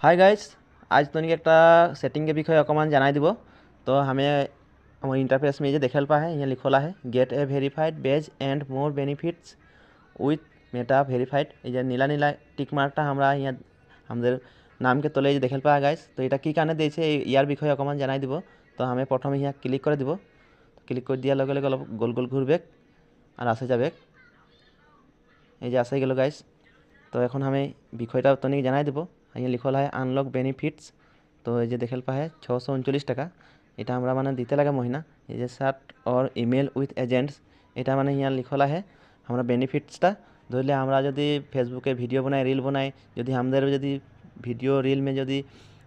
Hi guys, आज तनिक एक सेटिंग के विषय अकमान जानाई দিব। तो हमें हमारे इंटरफेस में देखे पा है, यहाँ लिखला है get a verified badge and more benefits with Meta verified. ये नीला नीला टिक मार्कटा हमारा यहाँ हमारे नाम के तले देखे पा गाइस। तो ये कि कारण दिए यार विषय अकमान जानाई দিব। तो हमें प्रथम यहाँ क्लिक कर দিব। क्लिक कर दियार लगे लगे अलग गोल गोल घूरबे और आसे जाबे। ये आसे गल गाइस। तो এখন हमें विषयटा तनिक जानाई দিব। यहाँ लिखला है आनलक बेनिफिट्स। तो ये देखे पा है 639 टाका এটা আমরা মানে দিতে লাগে মহিনা। এই যে চ্যাট और ইমেল উইথ এজেন্টস এটা মানে यहाँ লিখলা है আমরা বেনিফিটসটা ধরলে আমরা যদি ফেসবুকে ভিডিও बनाए রিল बनाए যদি আমাদের যদি ভিডিও রিল में যদি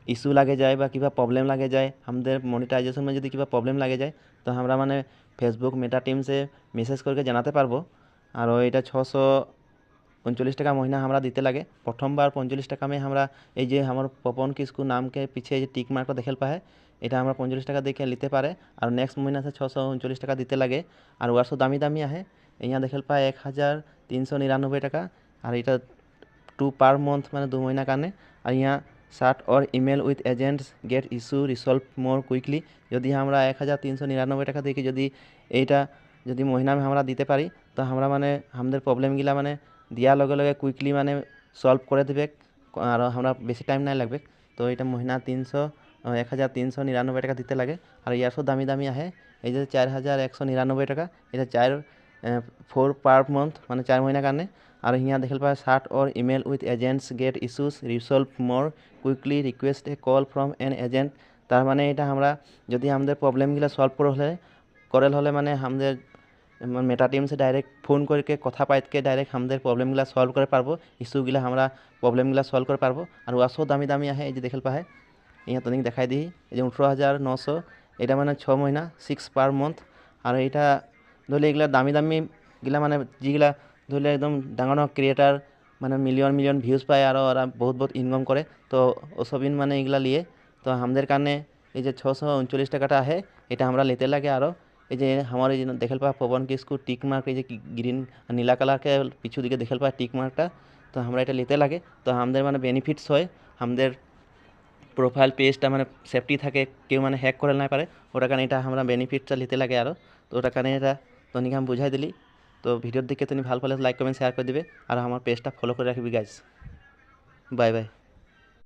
ইস্যু লাগে যায় বা কিবা प्रॉब्लम লাগে যায় আমাদের মনিটাইজেশন में যদি কিবা प्रॉब्लम লাগে যায় তো আমরা মানে ফেসবুক মেটা টিম से মেসেज करके জানাতে পারবো। আর এটা 639 টাকা महीना हमारा दीते लगे। प्रथम बार 45 टाका में हमारा ये हमारे पवन किस्कू नाम के पीछे टिक मार्क देखे पा है এটা আমরা 45 টাকা দেখে নিতে পারে। আর নেক্সট মহিনা से 639 টাকা দিতে লাগে। আর ওয়ারসো দামি দামি আহে यहाँ देखे पा 1399 টাকা। আর এটা 2 पर मंथ মানে 2 महीना কাৰণে। আর यहाँ চ্যাট और email with agents get issue resolve more quickly যদি আমরা 1399 টাকা দেখি যদি এইটা যদি মহিনা में আমরা দিতে পারি তো আমরা মানে আমাদের প্রবলেম গিলা মানে दियार लगे लगे क्विकली माने सल्व कर देवे और हमारा बेसी टाइम नहीं लगे। तो ये महीना 1399 टाका दीते लगे। और यार दामी दामी आहे ये 4199 टाका ये 4 पर मंथ माने 4 महीना कारण। और यहाँ देखे पा চ্যাট और email with agents get issues resolve more quickly request a call from an agent. तार माने এটা আমরা যদি আমাদের प्रॉब्लम গিলা सल्व करल हले माने আমাদের मेटा टीम से डायरेक्ट फोन करके कथा पाइत के डायरेक्ट हमारे प्रॉब्लम गला सल्व कर पारबो। इश्यू गला हमारा प्रॉब्लम गला सल्व कर पारबो। और वासो दामी दामी आहे ये देखे पा है यहाँ तनिक देखाई दी ये 18,900 এটা মানে 6 महीना 6 पर मंथ। और এটা ধরলে এগুলা দামি দামি গিলা মানে যেগুলা ধরলে একদম ডাঙর ডাঙর ক্রিয়েটার মানে মিলিয়ন মিলিয়ন ভিউজ পায় আর ওরা বহুত বহুত ইনকাম করে। তো ওসবিন মানে এগুলা লিয়ে তো আমাদের কারণে এই যে 639 টাকাটা আহে এটা আমরা लेते লাগে। আরও এই যে हमारे देखे पा पवन किस्कू टिक मार्क ये ग्रीन नीला कलर के पीछू दिखे देखे पा टिक मार्कटा तो हमारा এটা लेते लगे। तो हमारे माने बेनिफिट्स হয় हमारे प्रोफाइल पेजटा माने सेफ्टी থাকে কেউ মানে হ্যাক করে না পারে ওটা কারণে এটা আমরা বেনিফিটটা নিতে লাগে। আরও তো ওটা কারণে এটা তনিক আমি বুঝাই দিলি। তো ভিডিওর দিকে তুমি ভালো পালে লাইক কমেন্ট শেয়ার করে দিবে আর আমার পেজটা ফলো করে রাখবি গাইস। Bye bye.